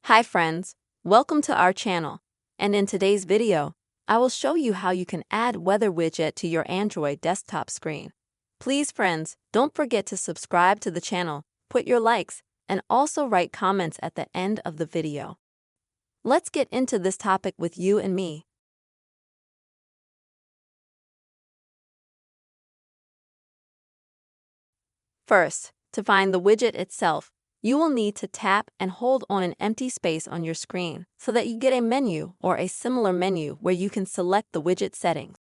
Hi friends, welcome to our channel, and in today's video, I will show you how you can add weather widget to your Android desktop screen. Please friends, don't forget to subscribe to the channel, put your likes, and also write comments at the end of the video. Let's get into this topic with you and me. First, to find the widget itself, you will need to tap and hold on an empty space on your screen so that you get a menu or a similar menu where you can select the widget settings.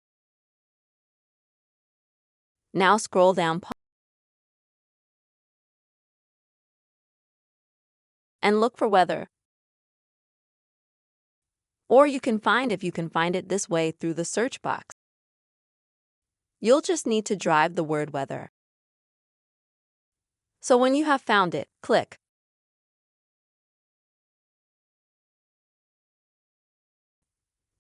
Now scroll down and look for weather. Or you can find it this way through the search box. You'll just need to drive the word weather. So when you have found it, click.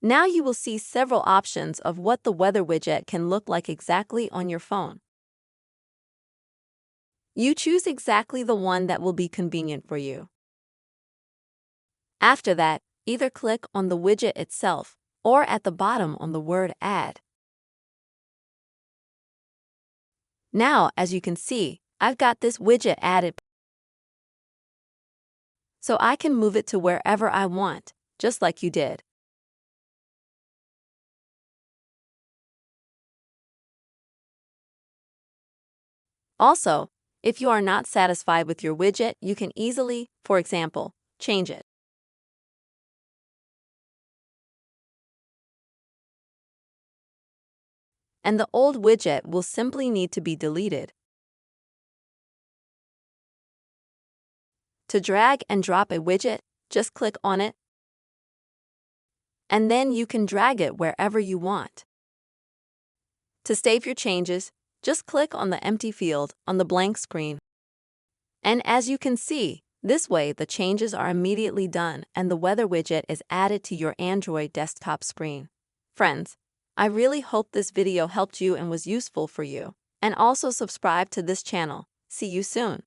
Now you will see several options of what the weather widget can look like exactly on your phone. You choose exactly the one that will be convenient for you. After that, either click on the widget itself or at the bottom on the word Add. Now, as you can see, I've got this widget added, so I can move it to wherever I want, just like you did. Also, if you are not satisfied with your widget, you can easily, for example, change it. And the old widget will simply need to be deleted. To drag and drop a widget, just click on it, and then you can drag it wherever you want. To save your changes, just click on the empty field on the blank screen. And as you can see, this way the changes are immediately done and the weather widget is added to your Android desktop screen. Friends, I really hope this video helped you and was useful for you. And also subscribe to this channel. See you soon.